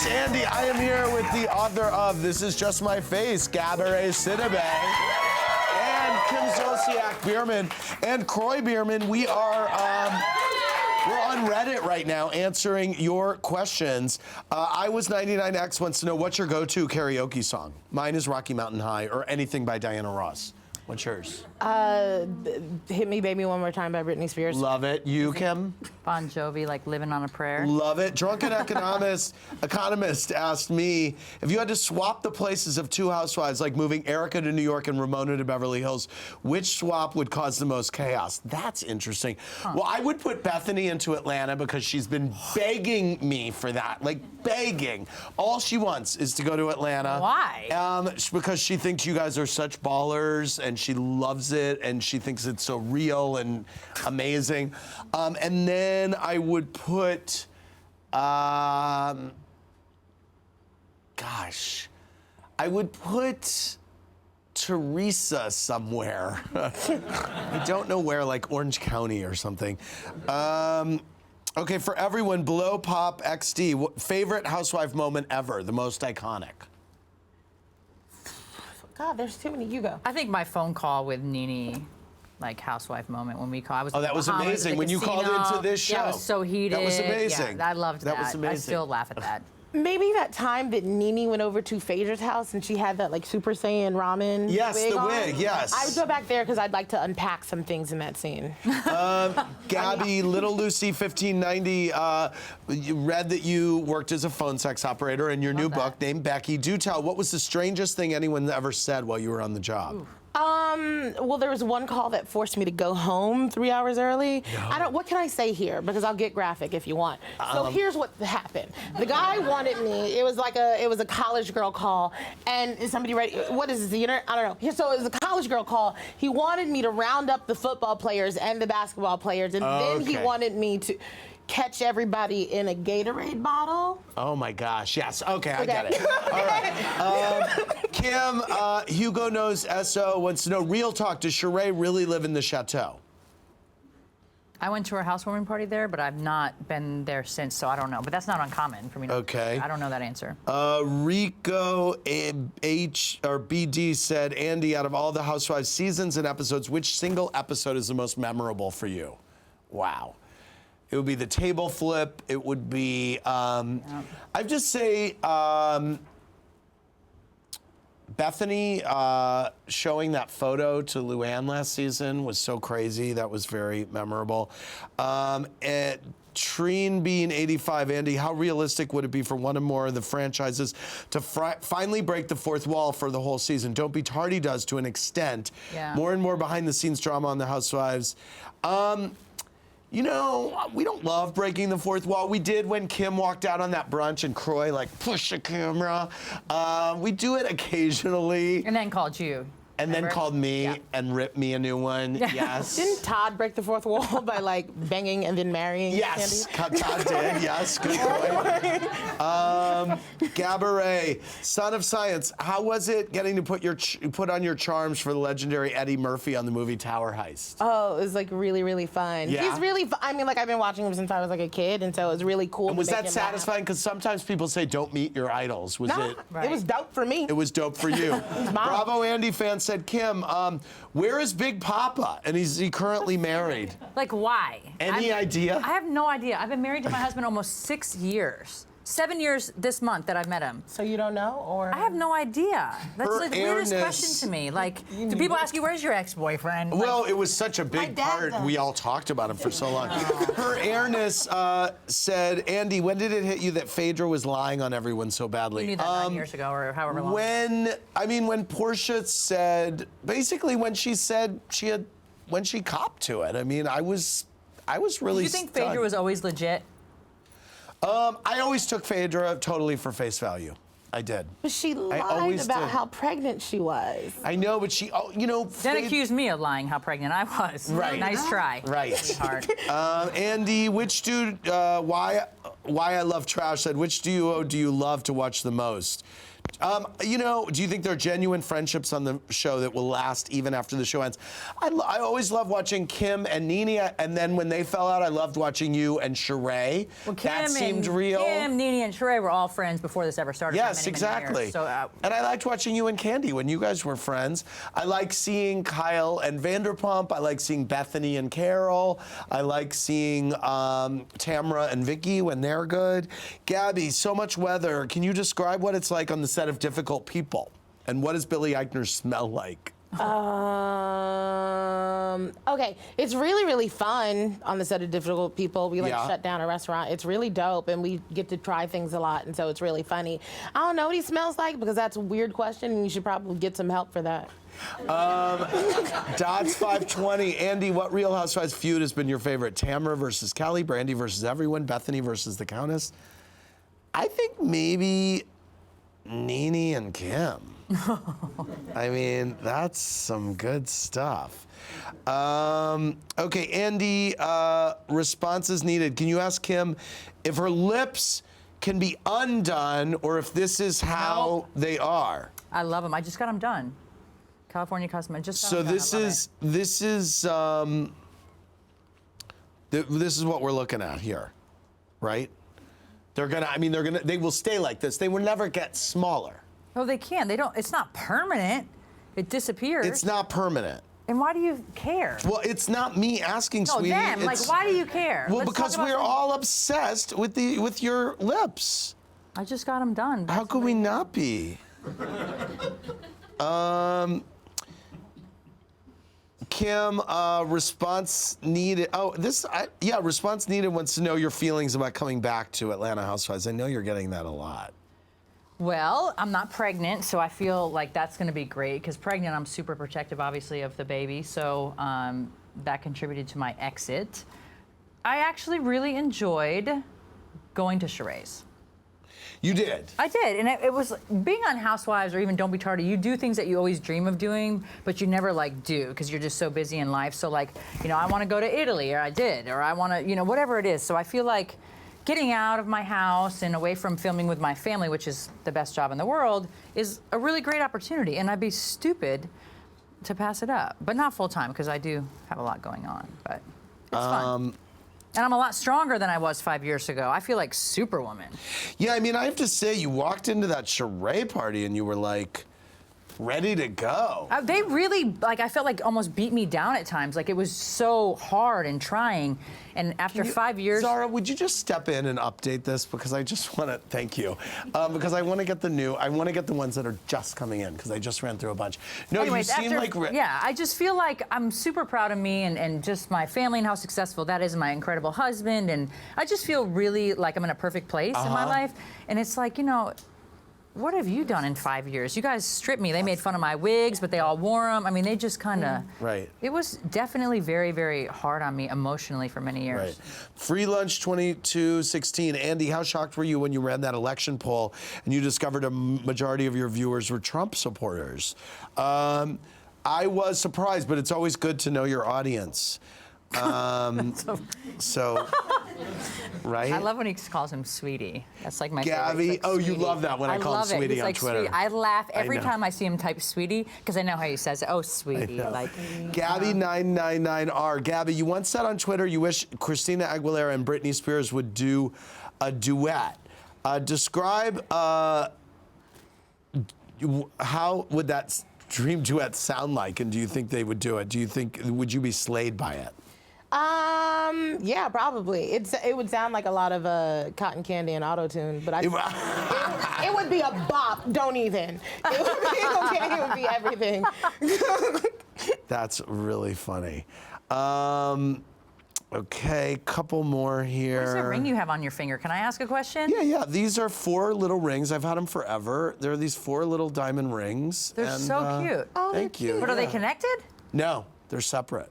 Andy. I am here with the author of This Is Just My Face, Gabourey Sidibe, and Kim Zolciak-Biermann, and Khloe Biermann. We are we're on Reddit right now answering your questions. I Was 99X wants to know, what's your go-to karaoke song? Mine is Rocky Mountain High or anything by Diana Ross. What's yours? Hit Me Baby One More Time by Britney Spears. Love it. You, Kim? Bon Jovi, like Living on a Prayer. Love it. Drunken economist asked me, if you had to swap the places of two housewives, like moving Erica to New York and Ramona to Beverly Hills, which swap would cause the most chaos? That's interesting. Huh. Well, I would put Bethany into Atlanta because she's been begging me for that, like begging. All she wants is to go to Atlanta. Why? Because she thinks you guys are such ballers, and she loves it, and she thinks it's so real and amazing. And then I would put, I would put Teresa somewhere. I don't know where, like Orange County or something. Okay, for everyone, Blow Pop XD, favorite housewife moment ever, the most iconic? God, there's too many. You go. I think my phone call with Nene, like housewife moment when we called. Oh, that was amazing. When you called into this show. Yeah, it was so heated. That was amazing. Yeah, I loved that. That was amazing. I still laugh at that. Maybe that time that Nene went over to Phaedra's house and she had that like Super Saiyan ramen wig the on. wig, yes. I would go back there because I'd like to unpack some things in that scene. Gabby, Little Lucy 1590, you read that you worked as a phone sex operator in your new book named Becky. Do tell, what was the strangest thing anyone ever said while you were on the job? Ooh. Well, there was one call that forced me to go home 3 hours early. No. What can I say here? Because I'll get graphic if you want. So here's what happened. The guy wanted me, it was a college girl call, and is somebody ready? What is this, I don't know. So it was a college girl call. He wanted me to round up the football players and the basketball players, and then he wanted me to catch everybody in a Gatorade bottle. Oh my gosh, yes. Okay, I get it. All right. Kim, Hugo Knows SO wants to know, real talk, does Sheree really live in the chateau? I went to her housewarming party there, but I've not been there since, so I don't know. But that's not uncommon for me to. Okay. I don't know that answer. Rico H or BD said, Andy, out of all the Housewives seasons and episodes, which single episode is the most memorable for you? Wow. It would be the table flip. It would be, I'd just say, Bethany showing that photo to Luann last season was so crazy. That was very memorable. Treen Bean 85, Andy, how realistic would it be for one or more of the franchises to finally break the fourth wall for the whole season? Don't Be Tardy does to an extent. Yeah. More and more behind the scenes drama on the Housewives. You know, we don't love breaking the fourth wall. We did when Kim walked out on that brunch and Khloe like pushed the camera. We do it occasionally. And then called you. And then called me and ripped me a new one. Yes. Didn't Todd break the fourth wall by like banging and then marrying? Yes, Todd did. Yes, good point. Gabourey, Son of Science. How was it getting to put on your charms for the legendary Eddie Murphy on the movie Tower Heist? Oh, it was like really, really fun. Yeah. He's really. I mean, like I've been watching him since I was like a kid, and so it was really cool. And was that satisfying? Because sometimes people say don't meet your idols. Was it? Right. It was dope for me. It was dope for you. Bravo Andy fan said, Kim, where is Big Papa? And is he currently married? Like, why? Any idea? I have no idea. I've been married to my husband almost 6 years. 7 years this month that I've met him. So you don't know, or? I have no idea. That's like the weirdest question to me. Like, do people ask you, where's your ex-boyfriend? Well, like, it was such a big part. Does. We all talked about him for so long. Her airness said, Andy, when did it hit you that Phaedra was lying on everyone so badly? You knew that 9 years ago or however long. When Portia said, basically when she said when she copped to it. I mean, I was really Do you think Phaedra was always legit? I always took Phaedra totally for face value. I did. But she lied about how pregnant she was. I know, but she, Then accused me of lying how pregnant I was. Right. Nice try. Right. Sweetheart. Andy, which dude, why I love trash said, which duo do you love to watch the most? You know, do you think there are genuine friendships on the show that will last even after the show ends? I always love watching Kim and Nene, and then when they fell out, I loved watching you and Sheree. Well, Kim that seemed real. Kim, Nene, and Sheree were all friends before this ever started. Yes, for many, exactly. Many years. So, and I liked watching you and Candy when you guys were friends. I like seeing Kyle and Vanderpump. I like seeing Bethany and Carol. I like seeing Tamra and Vicky when they're good. Gabby, so much weather. Can you describe what it's like on the set of Difficult People? And what does Billy Eichner smell like? Okay, it's really, really fun on the set of Difficult People. We shut down a restaurant. It's really dope, and we get to try things a lot, and so it's really funny. I don't know what he smells like because that's a weird question, and you should probably get some help for that. Dots 520. Andy, what Real Housewives feud has been your favorite? Tamara versus Kelly, Brandy versus everyone, Bethany versus the Countess? I think maybe Nene and Kim. I mean, that's some good stuff. Okay, Andy, responses needed. Can you ask Kim if her lips can be undone or if this is how they are? I love them. I just got them done. California Custom. I just got So them done. this is what we're looking at here, right? They will stay like this. They will never get smaller. No, they can. They don't. It's not permanent. It disappears. It's not permanent. And why do you care? Well, it's not me asking, No, sweetie. them. Like, why do you care? Well, Let's because talk about we're something. all obsessed with your lips. I just got them done. How could we not be? Kim, response needed. Oh, response needed wants to know your feelings about coming back to Atlanta Housewives. I know you're getting that a lot. Well, I'm not pregnant, so I feel like that's going to be great. Because pregnant, I'm super protective, obviously, of the baby. So that contributed to my exit. I actually really enjoyed going to Sheree's. You did. I did, and it was being on Housewives or even Don't Be Tardy. You do things that you always dream of doing, but you never do because you're just so busy in life. So I want to go to Italy, or I did, or I want to, whatever it is. So I feel like getting out of my house and away from filming with my family, which is the best job in the world, is a really great opportunity, and I'd be stupid to pass it up. But not full time because I do have a lot going on. But it's fun. And I'm a lot stronger than I was 5 years ago. I feel like Superwoman. Yeah, I mean, I have to say, you walked into that Sheree party and you were ready to go. They really, I felt like almost beat me down at times. It was so hard and trying. And after 5 years. Zara, would you just step in and update this? Because I just want to, thank you. Because I want to get the ones that are just coming in, because I just ran through a bunch. No, anyways, you seem yeah, I just feel like I'm super proud of me and just my family and how successful that is, and my incredible husband. And I just feel really like I'm in a perfect place in my life. And it's what have you done in 5 years? You guys stripped me. They made fun of my wigs, but they all wore them. I mean, they just kind of... Right. It was definitely very, very hard on me emotionally for many years. Right. Free Lunch 2216. Andy, how shocked were you when you ran that election poll and you discovered a majority of your viewers were Trump supporters? I was surprised, but it's always good to know your audience. So, right? I love when he calls him Sweetie. That's my Gabby, favorite. oh, you love that when I call him Sweetie on Twitter. Sweetie. I laugh every time I see him type Sweetie because I know how he says it. Oh, Sweetie. Gabby999R. Gabby, you once said on Twitter you wish Christina Aguilera and Britney Spears would do a duet. Describe how would that dream duet sound like, and do you think they would do it? Would you be slayed by it? Yeah, probably. It would sound like a lot of cotton candy and auto-tune, but it would be a bop. Don't even. It would be okay. It would be everything. That's really funny. Okay, couple more here. What's that ring you have on your finger? Can I ask a question? Yeah. These are 4 little rings. I've had them forever. There are these 4 little diamond rings. They're so cute. Oh, thank you. But are they connected? No, they're separate.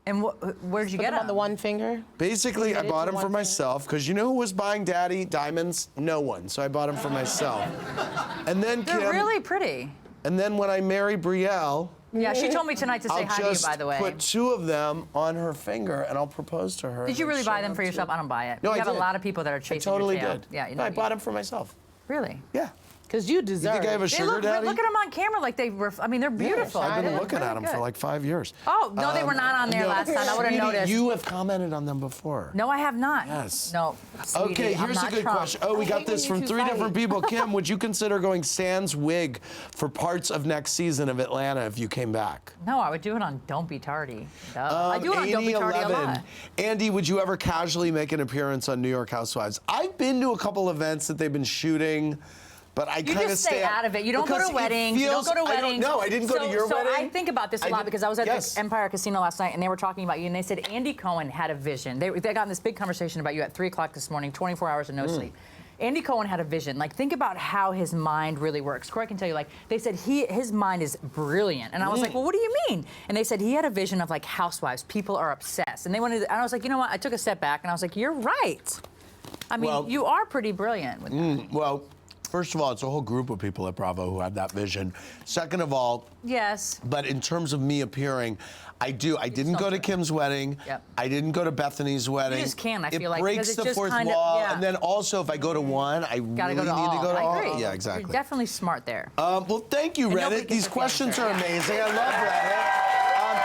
And where'd you get them? On the one finger? Basically, I bought them for myself because you know who was buying Daddy diamonds? No one. So I bought them for myself. And then They're really pretty. And then when I marry Brielle, yeah, she told me tonight to say hi to you, by the way. I'll just put 2 of them on her finger and I'll propose to her. Did you really buy them for yourself? I don't buy it. No, you I have did. a lot of people that are chasing I totally your tail. did. Yeah, I bought them for myself. Really? Yeah. Because you deserve You think I have a it. sugar daddy? Look at them on camera like they were. I mean, they're beautiful. I've They been look looking really at them good. for like 5 years. Oh no, they were not on there last time. I would have Sweetie, noticed. You have commented on them before. No, I have not. Yes. No. Sweetie, Okay, I'm here's a not good Trump. question. Oh, we I got hate this when from you two 3 fight. different people. Kim, would you consider going sans wig for parts of next season of Atlanta if you came back? No, I would do it on Don't Be Tardy. Duh. I do it on Don't Be Tardy a 8011. lot. Andy, would you ever casually make an appearance on New York Housewives? I've been to a couple events that they've been shooting. But I You kind of just stay out of it. You don't go to weddings. You don't go to weddings. No, I didn't go to your wedding. So I think about this a lot because I was at Yes. the Empire Casino last night and they were talking about you and they said Andy Cohen had a vision. They got in this big conversation about you at 3 o'clock this morning, 24 hours of no sleep. Andy Cohen had a vision. Like, think about how his mind really works. Corey can tell you, like, they said his mind is brilliant. And I was like, well, what do you mean? And they said he had a vision of, like, housewives. People are obsessed. And they wanted, and I was like, you know what? I took a step back and I was like, you're right. I mean, Well- you are pretty brilliant with that. Well, first of all, it's a whole group of people at Bravo who had that vision. Second of all, Yes. but in terms of me appearing, I didn't go to don't. Kim's wedding. Yep. I didn't go to Bethany's wedding. just can't, I feel like, It breaks because it's the just fourth kind of- wall. yeah. And then also, if I go to one, I Gotta really go to need all. to go to all. I agree. Yeah, exactly. You're definitely smart there. Well, thank you, And nobody Reddit. can These put the questions answer. are amazing. I love Reddit.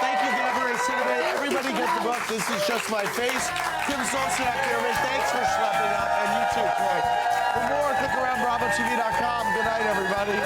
Thank you, Gabourey Sidibe. Everybody get the book. This is Just My Face. Kim Zolciak-Biermann, thanks for schlepping up. And you too, Khloe. For more, click around BravoTV.com. Good night, everybody.